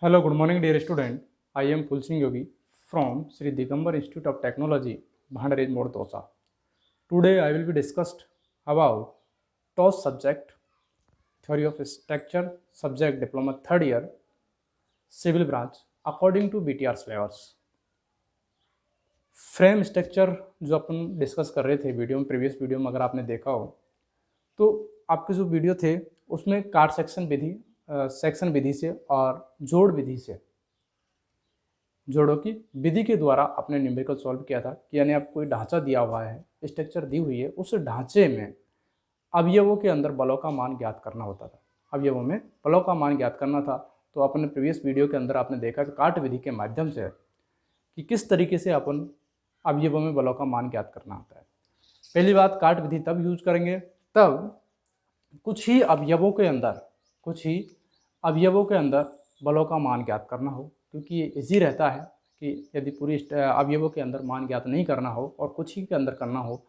Hello, good morning, dear student. I am Pulsing Yogi from Sri Digambar Institute of Technology, Bhandaraj Mode, Tosa. Today, I will be discussed about TOS subject, Theory of Structure, subject Diploma third year, Civil branch, according to BTR syllabus. Frame structure जो अपन discuss कर रहे थे video में, previous video में अगर आपने देखा हो तो आपके जो वीडियो थे उसमें कार्ड सेक्शन विधि से और जोड़ विधि से, जोड़ों की विधि के द्वारा आपने न्यूमेरिकल सॉल्व किया था कि यानी आपको कोई ढांचा दिया हुआ है, स्ट्रक्चर दी हुई है, उस ढांचे में अवयवों के अंदर बलों का मान ज्ञात करना होता था। अवयवों में बलों का मान ज्ञात करना था। तो अपने प्रीवियस वीडियो के अंदर आपने देखा कि काट विधि के माध्यम से कि किस तरीके से अपन अवयवों में बलों का मान ज्ञात करना होता है। पहली बात, काट विधि तब यूज करेंगे तब कुछ ही अवयवों के अंदर बलों का मान ज्ञात करना हो, क्योंकि ये इजी रहता है कि यदि पूरी अवयवों के अंदर मान ज्ञात नहीं करना हो और कुछ ही के अंदर करना हो,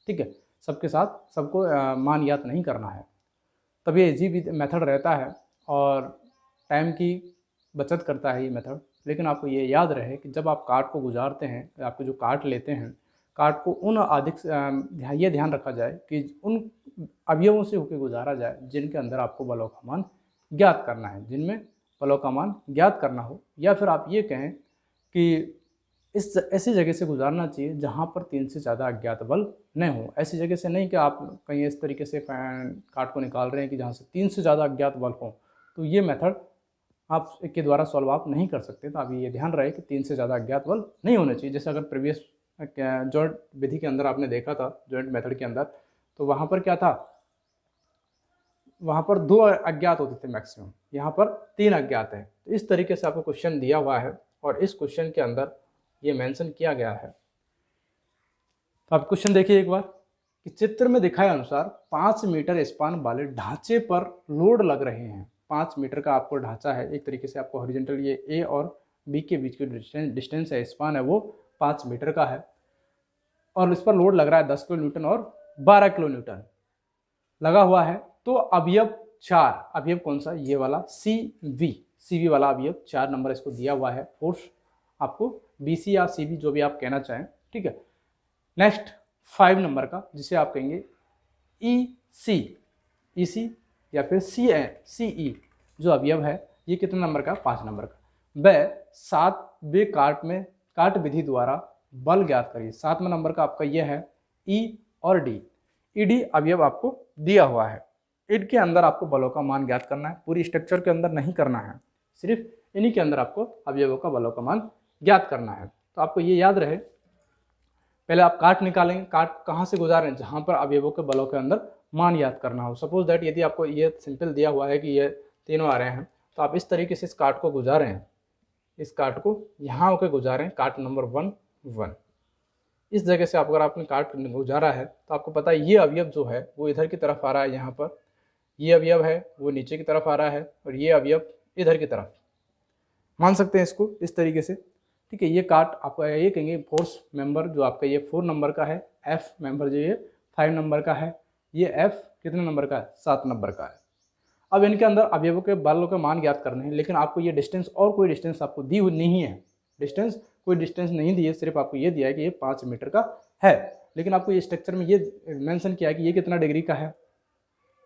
ठीक है, सबके साथ सबको मान ज्ञात नहीं करना है, तब ये इजी मेथड रहता है और टाइम की बचत करता है ये मेथड। लेकिन आपको ये याद रहे कि जब आप कार्ड को गुजारते हैं, आपको जो कार्ड लेते हैं, कार्ड को उन अधिक ये ध्यान रखा जाए कि उन अवयवों से होकर गुजारा जाए जिनके अंदर आपको बलों का मान ज्ञात करना है, जिनमें बलों का मान ज्ञात करना हो। या फिर आप ये कहें कि इस ऐसी जगह से गुजारना चाहिए जहाँ पर 3 से ज़्यादा अज्ञात बल न हो। ऐसी जगह से नहीं कि आप कहीं इस तरीके से कार्ड को निकाल रहे हैं कि जहाँ से 3 से ज़्यादा अज्ञात बल हो, तो ये मेथड आप के द्वारा सॉल्व आप नहीं कर सकते। तो आप ये ध्यान रहे कि 3 से ज़्यादा अज्ञात बल नहीं होने चाहिए। जैसे अगर प्रीवियस जॉइंट विधि के अंदर आपने देखा था, जॉइंट मेथड के अंदर, तो वहाँ पर क्या था, वहाँ पर 2 अज्ञात होते थे मैक्सिमम, यहाँ पर 3 अज्ञात है। तो इस तरीके से आपको क्वेश्चन दिया हुआ है और इस क्वेश्चन के अंदर ये मेंशन किया गया है। तो आप क्वेश्चन देखिए एक बार कि चित्र में दिखाए अनुसार 5 मीटर स्पान वाले ढांचे पर लोड लग रहे हैं। 5 मीटर का आपको ढांचा है, एक तरीके से आपको हॉरिजॉन्टल ये ए और बी के बीच की डिस्टेंस है, स्पान है, वो 5 मीटर का है और इस पर लोड लग रहा है 10 किलो न्यूटन और 12 किलो न्यूटन लगा हुआ है। तो अवयव 4, अवयव कौन सा, ये वाला सीवी वाला अवयव 4 नंबर इसको दिया हुआ है। फोर्स आपको बीसी या सीवी जो भी आप कहना चाहें, ठीक है। नेक्स्ट 5 नंबर का, जिसे आप कहेंगे ईसी या फिर सीई जो अवयव है, ये कितने नंबर का, 5 नंबर का। वह 7वें काट विधि द्वारा बल ज्ञात करिए। 7वां नंबर का आपका यह है ई और डी। ईडी अवयव आपको दिया हुआ है, इनके अंदर आपको बलों का मान ज्ञात करना है, पूरी स्ट्रक्चर के अंदर नहीं करना है, सिर्फ इन्हीं के अंदर आपको अवयवों का बलों का मान ज्ञात करना है। तो आपको ये याद रहे, पहले आप काट निकालेंगे, काट कहाँ से गुजारें, जहाँ पर अवयवों के बलों के अंदर मान याद करना हो। सपोज दैट यदि आपको ये सिंपल दिया हुआ है कि ये तीनों आ रहे हैं, तो आप इस तरीके से इस काट को गुजारें, इस काट को यहाँ होकर गुजारें, काट नंबर 1 इस जगह से अगर आपने काट गुजारा है तो आपको पता है ये अवयव जो है वो इधर की तरफ आ रहा है, यहाँ पर ये अवयव है वो नीचे की तरफ आ रहा है और ये अवयव इधर की तरफ, मान सकते हैं इसको इस तरीके से, ठीक है। ये काट आपका ये कहेंगे फोर्स मेंबर जो आपका ये 4 नंबर का है, एफ मेंबर जो ये 5 नंबर का है, ये एफ कितने नंबर का है, 7 नंबर का है। अब इनके अंदर अवयवों के बलों के मान ज्ञात करने हैं, लेकिन आपको ये डिस्टेंस और कोई डिस्टेंस आपको दी हुई नहीं है, कोई डिस्टेंस नहीं दी है, सिर्फ आपको ये दिया है कि ये 5 मीटर का है। लेकिन आपको ये स्ट्रक्चर में ये मेंशन किया है कि ये कितना डिग्री का है,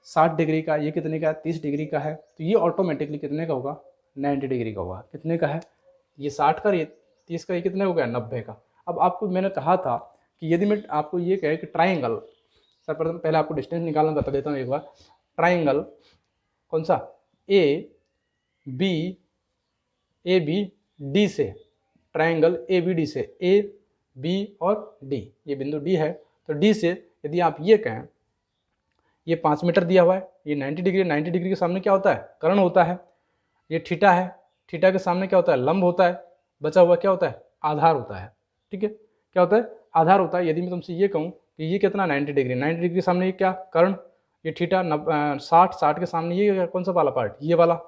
60 डिग्री का, ये कितने का है, 30 डिग्री का है। तो ये ऑटोमेटिकली कितने का होगा, 90 डिग्री का होगा। कितने का है, ये 60 का, ये 30 का, ये कितने हो गया, 90 का। अब आपको मैंने कहा था कि यदि मैं आपको ये कहे कि ट्राइंगल, सर्वप्रथम पहले आपको डिस्टेंस निकालना बता देता हूँ एक बार। ट्राइंगल कौन सा, ए बी डी से, ट्राइंगल ए बी डी से, ए बी और डी, ये बिंदु डी है, तो डी से यदि आप ये कहें, ये 5 मीटर दिया हुआ है, ये 90 डिग्री, 90 डिग्री के सामने क्या होता है, कर्ण होता है। ये थीटा है, थीटा के सामने क्या होता है, लंब होता है। बचा हुआ क्या होता है, आधार होता है, ठीक है। क्या होता है, आधार होता है। यदि मैं तुमसे ये कहूँ कि ये कितना 90 डिग्री, 90 डिग्री के सामने ये क्या, कर्ण, ये थीटा 60 के सामने ये कौन सा वाला पार्ट, ये वाला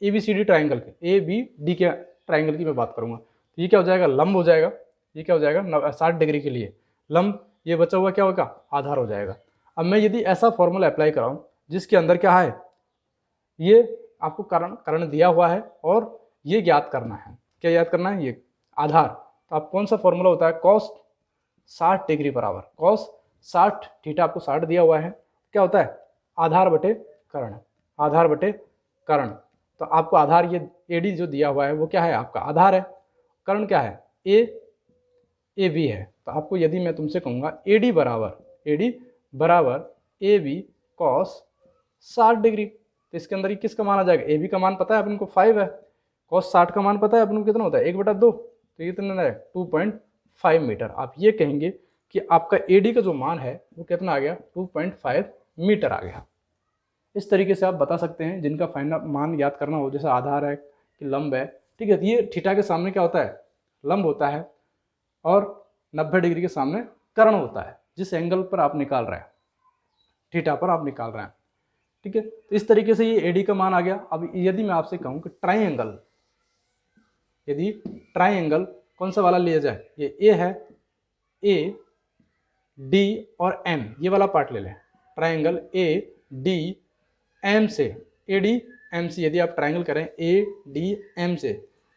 A B C D triangle के, ए बी डी के ट्राइंगल की मैं बात करूँगा, तो ये क्या हो जाएगा, लंब हो जाएगा। ये क्या हो जाएगा, 60 डिग्री के लिए लंब, ये बचा हुआ क्या होगा, आधार हो जाएगा। अब मैं यदि ऐसा फॉर्मूला अप्लाई कराऊँ जिसके अंदर क्या है, ये आपको कर्ण दिया हुआ है और ये ज्ञात करना है। क्या याद करना है? ये आधार। तो आप कौन सा फॉर्मूला होता है? कॉस 60 डिग्री बराबर कॉस 60 थीटा, आपको 60 दिया हुआ है, क्या होता है? आधार बटे कर्ण, आधार बटे कर्ण। तो आपको आधार ये एडी जो दिया हुआ है वो क्या है? आपका आधार है। कर्ण क्या है? ए बी है। तो आपको यदि मैं तुमसे कहूँगा एडी बराबर ए बी कॉस 60 डिग्री, तो इसके अंदर ये किसका मान आ जाएगा? ए बी का मान पता है अपन को 5 है, कॉस 60 का मान पता है अपन को कितना होता है? 1/2, तो ये कितना है? 2.5 मीटर। आप ये कहेंगे कि आपका एडी का जो मान है वो कितना आ गया? 2.5 मीटर आ गया। इस तरीके से आप बता सकते हैं जिनका फाइनल मान याद करना हो, जैसे आधार है कि लंब है, ठीक है। ये थीटा के सामने क्या होता है? लंब होता है, और 90 डिग्री के सामने कर्ण होता है, जिस एंगल पर आप निकाल रहे हैं, थीटा पर आप निकाल रहे हैं, ठीक है। तो इस तरीके से ये एडी का मान आ गया। अब यदि मैं आपसे कहूँ कि ट्राइंगल, यदि ट्राइंगल कौन सा वाला लिया जाए? ये ए है, ए डी और एम, ये वाला पार्ट ले लें। ट्राइंगल ए डी एम से, ए डी एम से यदि आप ट्राइंगल करें ए डी एम से,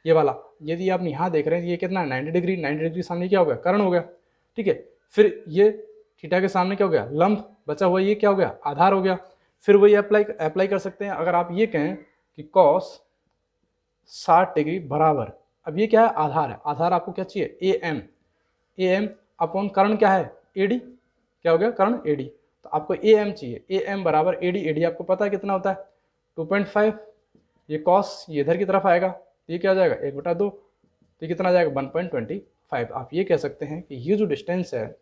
ये वाला यदि आप यहाँ देख रहे हैं ये कितना 90 डिग्री, 90 डिग्री सामने क्या हो गया? कर्ण हो गया, ठीक है। फिर ये थीटा के सामने क्या हो गया? लंब बचा हुआ, ये क्या हो गया? आधार हो गया। फिर वही अप्लाई कर सकते हैं। अगर आप ये कहें कि कॉस 60 डिग्री बराबर, अब ये क्या है? आधार है। आधार आपको क्या चाहिए? ए एम अपॉन कर्ण क्या है? ए डी, क्या हो गया? कर्ण ए डी। तो आपको ए एम चाहिए, ए एम बराबर ए डी आपको पता है कितना होता है? 2.5। ये कॉस ये इधर की तरफ आएगा, ये क्या आ जाएगा? 1/2, तो ये कितना आ जाएगा? 1.25। आप ये कह सकते हैं कि ये जो डिस्टेंस है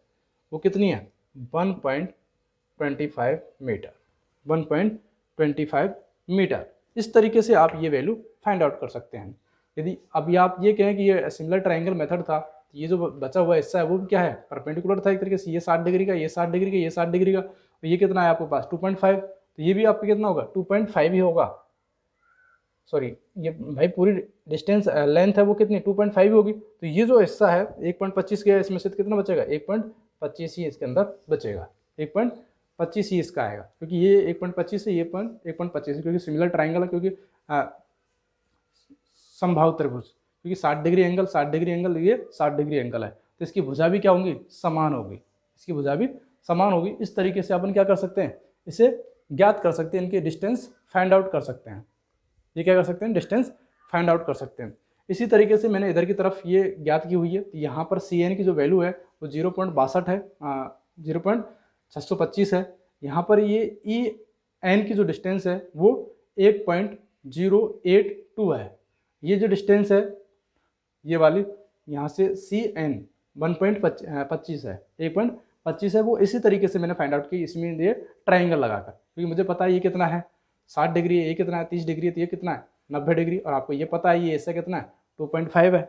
वो कितनी है? 1.25 मीटर, 1.25 मीटर। इस तरीके से आप ये वैल्यू फाइंड आउट कर सकते हैं। यदि अभी आप ये कहें कि ये सिमिलर ट्राइंगल मेथड था, ये जो बचा हुआ हिस्सा है वो भी क्या है? परपेंडिकुलर था एक तरीके से, ये 60 डिग्री का, ये 60 डिग्री का, ये 60 डिग्री का, तो ये कितना है आपके पास? 2.5। तो ये भी आपका कितना होगा? 2.5 ही होगा। सॉरी, ये भाई पूरी डिस्टेंस लेंथ है वो कितनी? 2.5 होगी। तो ये जो हिस्सा है 1.25 के, इसमें से कितना बचेगा? 1.25 ही इसके अंदर बचेगा, 1.25 ही इसका आएगा, क्योंकि ये 1.25 है, ये 1.25, क्योंकि सिमिलर ट्राइंगल है, क्योंकि समबाहु त्रिभुज, क्योंकि 60 डिग्री एंगल, 60 डिग्री एंगल, ये 60 डिग्री एंगल है, तो इसकी भुजा भी क्या होंगी? समान होगी, इसकी भुजा भी समान होगी। इस तरीके से अपन क्या कर सकते हैं? इसे ज्ञात कर सकते हैं, इनके डिस्टेंस फाइंड आउट कर सकते हैं। ये क्या कर सकते हैं? डिस्टेंस फाइंड आउट कर सकते हैं। इसी तरीके से मैंने इधर की तरफ ये ज्ञात की हुई है। तो यहाँ पर सी एन की जो वैल्यू है वो 0.62 है, 0.625 है। यहाँ पर ये ई एन की जो डिस्टेंस है वो 1.082 है। ये जो डिस्टेंस है ये वाली यहाँ से सी एन 1.25 है, 1.25 है। वो इसी तरीके से मैंने फाइंड आउट की, इसमें ये ट्राइंगल लगाकर, क्योंकि मुझे पता है ये कितना है? 60 डिग्री है, ये कितना है? 30 डिग्री है, तो ये कितना है? 90 डिग्री। और आपको ये पता है ये ऐसा कितना है? 2.5 है,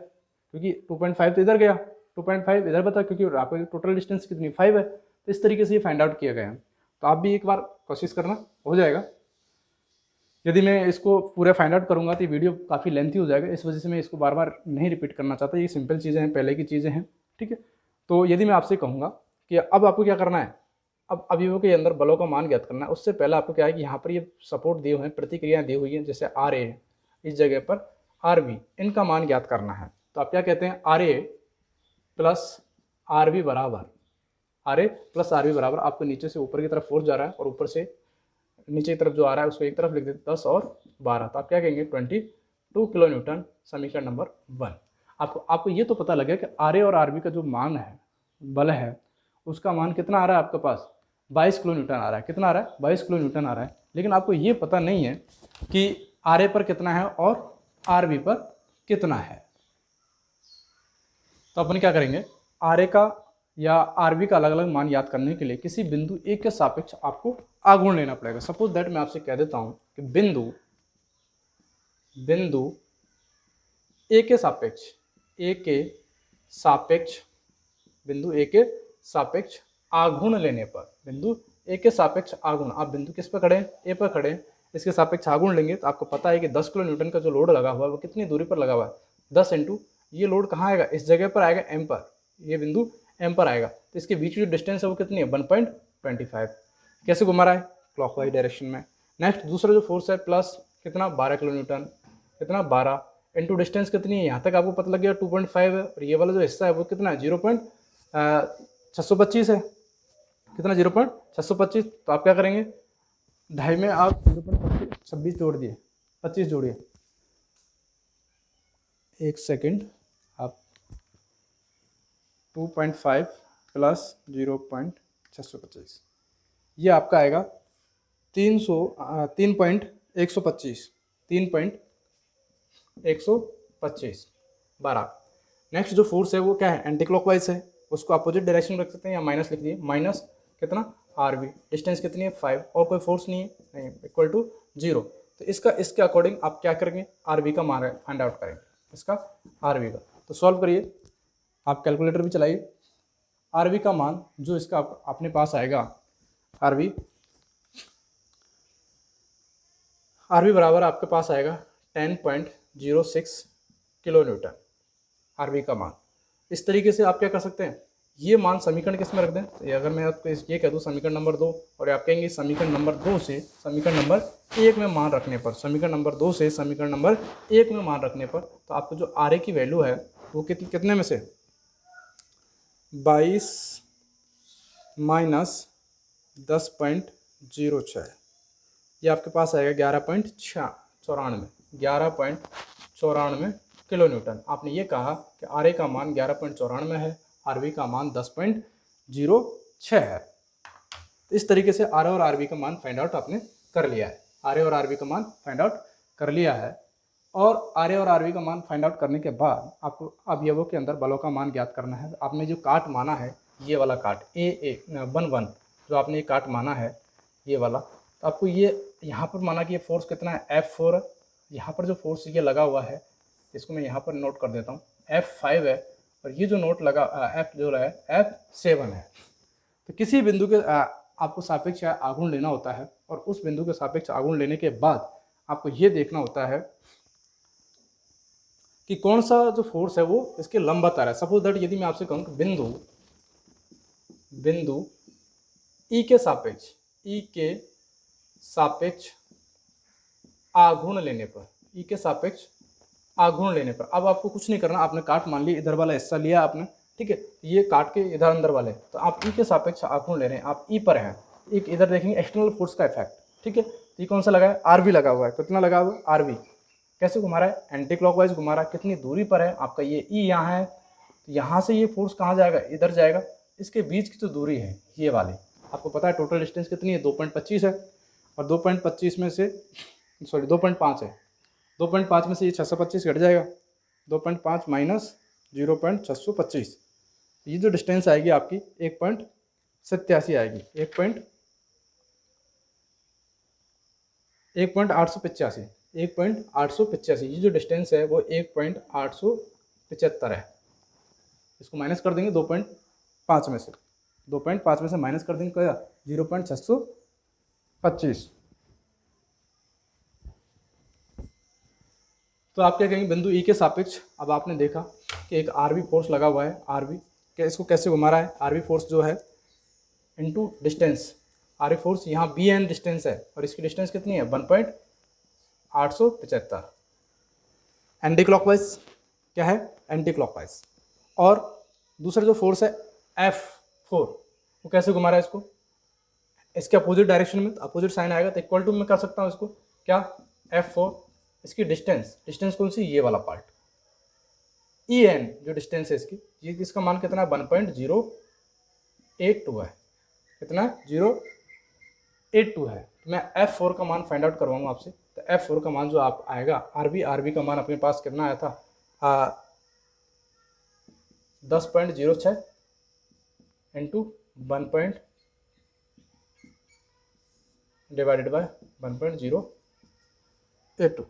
क्योंकि 2.5 तो इधर गया, 2.5 इधर बता, क्योंकि आपको टोटल डिस्टेंस कितनी? 5 है। तो इस तरीके से ये फाइंड आउट किया गया है। तो आप भी एक बार कोशिश करना, हो जाएगा। यदि मैं इसको पूरा फाइंड आउट करूँगा तो ये वीडियो काफ़ी लेंथी हो जाएगा, इस वजह से मैं इसको बार बार नहीं रिपीट करना चाहता। ये सिंपल चीज़ें हैं, पहले की चीज़ें हैं, ठीक है। तो यदि मैं आपसे कहूँगा कि अब आपको क्या करना है? अब अवयवों के अंदर बलों का मान ज्ञात करना है। उससे पहले आपको क्या है कि यहाँ पर ये सपोर्ट दिए हुए हैं, प्रतिक्रियाएं दी हुई हैं, जैसे आर ए है, इस जगह पर आर बी, इनका मान ज्ञात करना है। तो आप क्या कहते हैं? R A plus R B बराबर, R A plus R B बराबर, आपको नीचे से ऊपर की तरफ फोर्स जा रहा है और ऊपर से नीचे की तरफ जो आ रहा है उसको एक तरफ लिख देते 10 और 12, तो आप क्या कहेंगे? 22 किलो न्यूटन, समीकरण नंबर 1। आपको ये तो पता लगे कि आर ए और आर बी का जो मान है, बल है, उसका मान कितना आ रहा है आपके पास? 22 किलो न्यूटन आ रहा है। कितना आ रहा है? 22 किलो न्यूटन आ रहा है। लेकिन आपको ये पता नहीं है कि आर ए पर कितना है और आर बी पर कितना है। तो अपन क्या करेंगे? आर ए का या आर बी का अलग अलग मान याद करने के लिए किसी बिंदु ए के सापेक्ष आपको आघूर्ण लेना पड़ेगा। सपोज दैट मैं आपसे कह देता हूं कि बिंदु ए के सापेक्ष, बिंदु ए के सापेक्ष आघूर्ण लेने पर, बिंदु ए के सापेक्ष आघूर्ण, आप बिंदु किस पर खड़े हैं? ए पर खड़े हैं। इसके सापेक्ष आघूर्ण लेंगे तो आपको पता है कि 10 किलो न्यूटन का जो लोड लगा हुआ है वो कितनी दूरी पर लगा हुआ है? 10 इंटू ये लोड कहाँ आएगा? इस जगह पर आएगा, एम पर, ये बिंदु एम पर आएगा। तो इसके बीच की जो डिस्टेंस है वो कितनी है? 1.25। कैसे घुमा रहा है? क्लॉकवाइज डायरेक्शन में। नेक्स्ट दूसरा जो फोर्स है प्लस कितना? 12 किलो न्यूटन, कितना? 12 इंटू डिस्टेंस कितनी है, यहाँ तक आपको पता लग गया 2.5 है, और ये वाला जो हिस्सा है वो कितना है 0.625 है, कितना 0.625। तो आप क्या करेंगे, ढाई में आप 0.26 जोड़ दिए, 25 जोड़िए, एक सेकंड, आप 2.5 प्लस 0.625, ये आपका आएगा 3.125, 3.125 12। नेक्स्ट जो फोर्स है वो क्या है, एंटी क्लॉकवाइज है, उसको अपोजिट डायरेक्शन में रख सकते हैं या माइनस लिख दिए, माइनस कितना आर बी, डिस्टेंस कितनी है 5, और कोई फोर्स नहीं है, नहीं इक्वल टू 0। तो इसके अकॉर्डिंग आप क्या करेंगे, आर बी का मान फाइंड आउट करेंगे, इसका आर बी का। तो सॉल्व करिए, आप कैलकुलेटर भी चलाइए, आर बी का मान जो इसका अपने पास आएगा, आर बी बराबर आपके पास आएगा 10.06 किलो न्यूटन, आर बी का मान। इस तरीके से आप क्या कर सकते हैं, ये मान समीकरण किस में रख दें, तो अगर मैं आपको ये कह दूँ समीकरण नंबर 2, और आप कहेंगे समीकरण नंबर 2 से समीकरण नंबर 1 में मान रखने पर, समीकरण नंबर 2 से समीकरण नंबर 1 में मान रखने पर, तो आपको जो आर ए की वैल्यू है वो कितने में से 22 माइनस 10.06, ये आपके पास आएगा 11.94 किलो न्यूटन। आपने ये कहा कि आर ए का मान 11.94 है, आर बी का मान 10.06 है। इस तरीके से आर ए और आर बी का मान फाइंड आउट आपने कर लिया है, आर ए और आर बी का मान फाइंड आउट कर लिया है। और आर ए और आर बी का मान फाइंड आउट करने के बाद आपको अवयवों के अंदर बलों का मान ज्ञात करना है। आपने जो काट माना है, ये वाला काट A1 जो आपने ये काट माना है, ये वाला, तो आपको ये यहाँ पर माना कि ये फोर्स कितना है F4, यहाँ पर जो फोर्स ये लगा हुआ है इसको मैं यहाँ पर नोट कर देता हूँ, F5 है, और ये जो नोट लगा F जो है F7 है। तो किसी बिंदु के आपको सापेक्ष आघूर्ण लेना होता है, और उस बिंदु के सापेक्ष आघूर्ण लेने के बाद आपको ये देखना होता है कि कौन सा जो फोर्स है वो इसके लंबवत आ रहा है। सपोज दैट यदि मैं आपसे कहूँ कि बिंदु ई के सापेक्ष आघूर्ण लेने पर, ई के सापेक्ष आघूर्ण लेने पर, अब आपको कुछ नहीं करना, आपने काट मान लिया, इधर वाला हिस्सा लिया आपने, ठीक है, ये काट के इधर अंदर वाले, तो आप ई के सापेक्ष आघूर्ण ले रहे हैं, आप ई पर हैं, एक इधर देखेंगे एक्सटर्नल फोर्स का इफेक्ट, ठीक है, तो ये कौन सा लगा है, आर बी लगा हुआ है, कितना लगा हुआ है आर बी, कैसे घुमा रहा है, एंटी क्लॉकवाइज घुमा रहा है, कितनी दूरी पर है आपका ये ई यहाँ है, तो यहाँ से ये फोर्स कहाँ जाएगा, इधर जाएगा, इसके बीच की जो दूरी है ये वाली, आपको पता है टोटल डिस्टेंस कितनी है 2.25 है, और 2.25 में से 2.5 है, 2.5 में से ये 625 घट जाएगा, 2.5 माइनस 0.625, ये जो डिस्टेंस आएगी आपकी 1.87 आएगी, 1.885, ये जो डिस्टेंस है वो 1.875 है। इसको माइनस कर देंगे 2.5 में से, 2.5 में से माइनस कर देंगे क्या 0.625। तो आप क्या कहेंगे, बिंदु ई के सापेक्ष, अब आपने देखा कि एक आर बी फोर्स लगा हुआ है, आर बी क्या इसको कैसे घुमा रहा है, आर बी फोर्स जो है into distance, R B force यहाँ बी एन डिस्टेंस है, और इसकी डिस्टेंस कितनी है 1.875, एंटी क्लॉकवाइज क्या है, एंटी क्लॉकवाइज। और दूसरा जो फोर्स है F4, वो कैसे घुमा रहा है इसको, इसके अपोजिट डायरेक्शन में, अपोजिट साइन आएगा तो इक्वल टू में कर सकता हूँ इसको, क्या F4, इसकी डिस्टेंस कौन सी, ये वाला पार्ट, EN जो डिस्टेंस है इसकी, ये इसका मान कितना है 1.082 है, कितना 082 है। तो मैं F4 का मान फाइंड आउट करवाऊंगा आपसे, तो F4 का मान जो आप आएगा, आरबी का मान अपने पास कितना आया था 10.06 इंटू 1 डिवाइडेड बाय 1.082,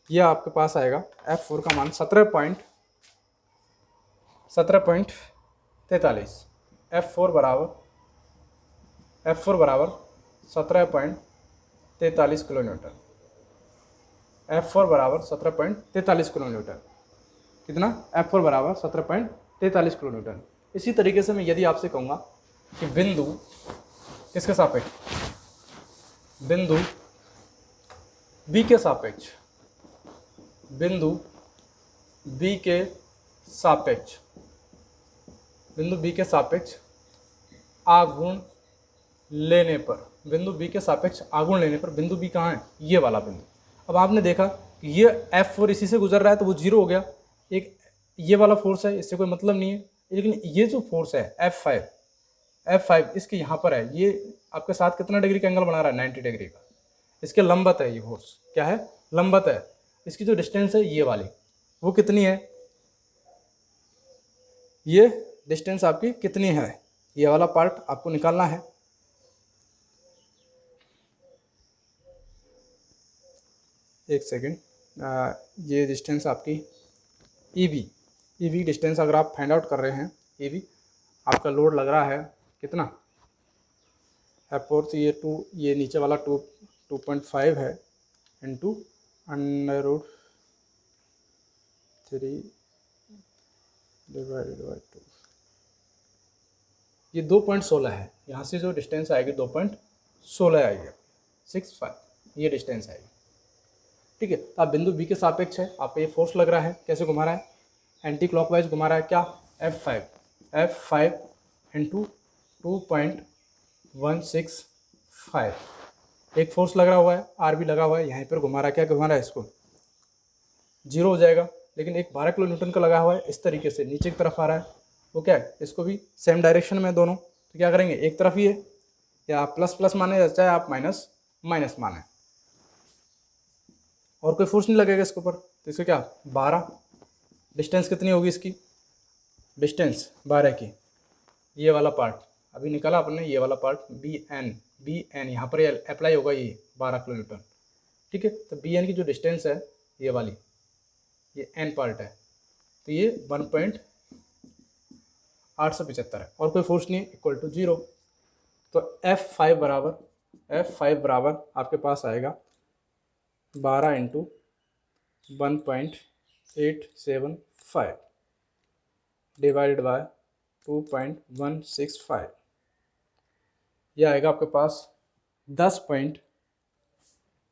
यह आपके पास आएगा F4 का मान 17.43, F4 बराबर 17.43 किलो न्यूटन, F4 बराबर 17.43 किलो न्यूटन, कितना F4 बराबर 17.43 किलो न्यूटन। इसी तरीके से मैं यदि आपसे कहूँगा कि बिंदु किसके सापेक्ष, बिंदु बी के सापेक्ष, बिंदु बी के सापेक्ष, बिंदु बी के सापेक्ष आघूर्ण लेने पर, बिंदु बी के सापेक्ष आघूर्ण लेने पर, बिंदु बी कहाँ है, ये वाला बिंदु। अब आपने देखा कि ये F4 इसी से गुजर रहा है तो वो 0 हो गया, एक ये वाला फोर्स है, इससे कोई मतलब नहीं है, लेकिन ये जो फोर्स है F5 इसके यहाँ पर है, ये आपके साथ कितना डिग्री का एंगल बना रहा है, 90 डिग्री का, इसके लंबत है, ये फोर्स क्या है, लंबत है। इसकी जो डिस्टेंस है ये वाली, वो कितनी है, ये डिस्टेंस आपकी कितनी है, ये वाला पार्ट आपको निकालना है। एक सेकेंड, ये डिस्टेंस आपकी EB डिस्टेंस अगर आप फाइंड आउट कर रहे हैं, EB आपका लोड लग रहा है कितना, F4 तो ये 2, ये नीचे वाला 2.5 है इंटू √3 डिवाइडेड बाई 2, ये 2.16 है। यहाँ से जो डिस्टेंस आएगी 2.16 आएगी, 65 ये डिस्टेंस आएगी, ठीक है। तो आप बिंदु बी के सापेक्ष है, आप ये फोर्स लग रहा है, कैसे घुमा रहा है, एंटी क्लॉकवाइज घुमा रहा है, क्या, F5 इंटू 2.165, एक फोर्स लग रहा हुआ है, आर भी लगा हुआ है, यहीं पर घुमा रहा है, क्या घुमा रहा है, इसको 0 हो जाएगा, लेकिन एक 12 किलो न्यूटन का लगा हुआ है, इस तरीके से नीचे की तरफ आ रहा है, वो क्या है, इसको भी सेम डायरेक्शन में दोनों, तो क्या करेंगे, एक तरफ ही है, या आप प्लस माने चाहे आप माइनस माने, और कोई फोर्स नहीं लगेगा इसके ऊपर, तो इसको क्या 12, डिस्टेंस कितनी होगी इसकी, डिस्टेंस 12 की, ये वाला पार्ट अभी निकाला आपने, ये वाला पार्ट BN यहाँ पर अप्लाई होगा, ये 12 किलो न्यूटन, ठीक है। तो BN की जो डिस्टेंस है ये वाली, ये N पार्ट है, तो ये 1.875 है, और कोई फोर्स नहीं है, इक्वल टू 0। तो F5 बराबर आपके पास आएगा 12 इंटू 1.875 डिवाइडेड बाय 2.165, यह आएगा आपके पास 10 पॉइंट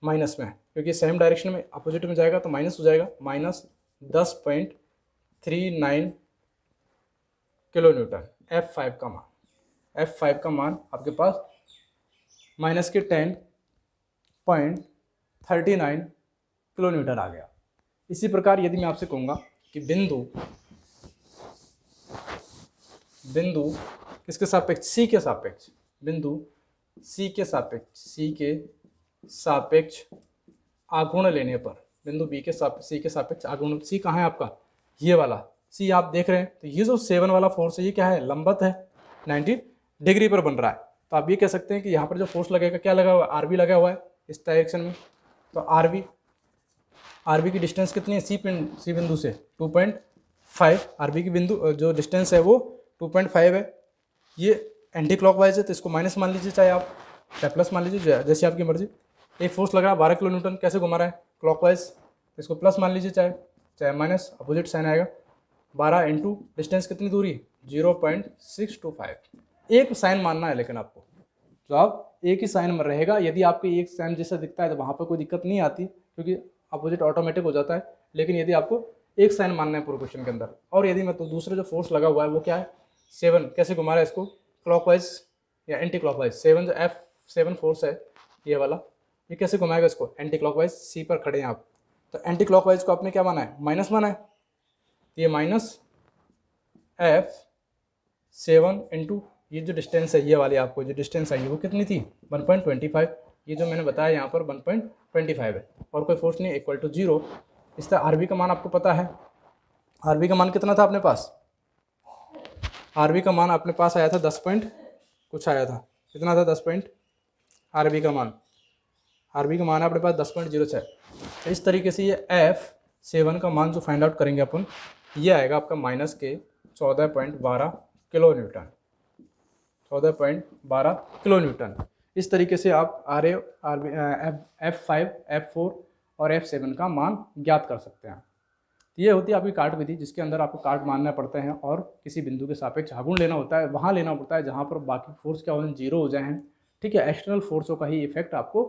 माइनस में, क्योंकि सेम डायरेक्शन में अपोजिट में जाएगा तो माइनस हो जाएगा, -10.39 किलो न्यूटन F5 का मान आपके पास माइनस के 10.39 किलो न्यूटन आ गया। इसी प्रकार यदि मैं आपसे कहूँगा कि बिंदु किसके सापेक्ष, C के सापेक्ष, बिंदु C के सापेक्ष आघूर्ण लेने पर, बिंदु B के C के सापेक्ष आघूर्ण, C कहाँ है आपका, ये वाला C आप देख रहे हैं, तो ये जो 7 वाला फोर्स है ये क्या है, लंबत है, 90 डिग्री पर बन रहा है। तो आप ये कह सकते हैं कि यहाँ पर जो फोर्स लगेगा, क्या लगा हुआ है, RB लगा हुआ है इस डायरेक्शन में, तो RB की डिस्टेंस कितनी है, C बिंदु से 2.5, RB की बिंदु जो डिस्टेंस है वो 2.5 है, ये एंटी क्लॉकवाइज है तो इसको माइनस मान लीजिए, चाहे आप चाहे प्लस मान लीजिए, जैसे आपकी मर्जी। एक फोर्स लग रहा है 12 किलो न्यूटन, कैसे घुमा रहा है, क्लॉकवाइज, तो इसको प्लस मान लीजिए, चाहे माइनस, अपोजिट साइन आएगा। 12 इंटू डिस्टेंस कितनी दूरी, 0.625, एक साइन मानना है, लेकिन आपको तो आप एक ही साइन में रहेगा, यदि आपको एक साइन जैसा दिखता है तो वहाँ पर कोई दिक्कत नहीं आती, क्योंकि अपोजिट ऑटोमेटिक हो जाता है, लेकिन यदि आपको एक साइन मानना है पूरे क्वेश्चन के अंदर। और यदि मैं तो दूसरा जो फोर्स लगा हुआ है वो क्या है, 7, कैसे घुमा रहा है इसको, क्लॉकवाइज या एंटी क्लॉकवाइज, 7 जो F7 फोर्स है ये वाला, ये कैसे घुमाएगा इसको, एंटी क्लॉकवाइज, C पर खड़े हैं आप, तो एंटी क्लॉकवाइज को आपने क्या माना है, माइनस माना है, ये माइनस F7 इंटू ये जो डिस्टेंस है, ये वाली आपको जो डिस्टेंस आई वो कितनी थी, 1.25, ये जो मैंने बताया यहाँ पर 1.25 है, और कोई फोर्स नहीं, इक्वल टू 0। इस तरह RB का मान आपको पता है, RB का मान कितना था अपने पास, RB का मान अपने पास आया था 10 पॉइंट कुछ आया था, कितना था, 10 पॉइंट RB का मान है अपने पास 10.06। तो इस तरीके से ये F7 का मान जो फाइंड आउट करेंगे अपन, ये आएगा आपका माइनस के 14.12 किलो न्यूटन, 14.12 किलो न्यूटन। इस तरीके से आप F5, F4 और F7 का मान ज्ञात कर सकते हैं। तो ये होती है आपकी काट विधि, जिसके अंदर आपको काट मानना पड़ते हैं और किसी बिंदु के सापेक्ष आघूर्ण लेना होता है, वहाँ लेना पड़ता है जहाँ पर बाकी फोर्स क्या हो जाए, जीरो हो जाए। ठीक है, एक्सटर्नल फोर्सों का ही इफेक्ट आपको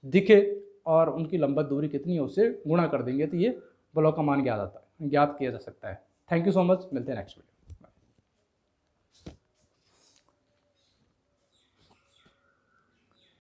दिखे और उनकी लंबवत दूरी कितनी है उससे गुणा कर देंगे, तो ये बलों का मान ज्ञात किया जा सकता है। थैंक यू सो मच, मिलते हैं नेक्स्ट वीडियो।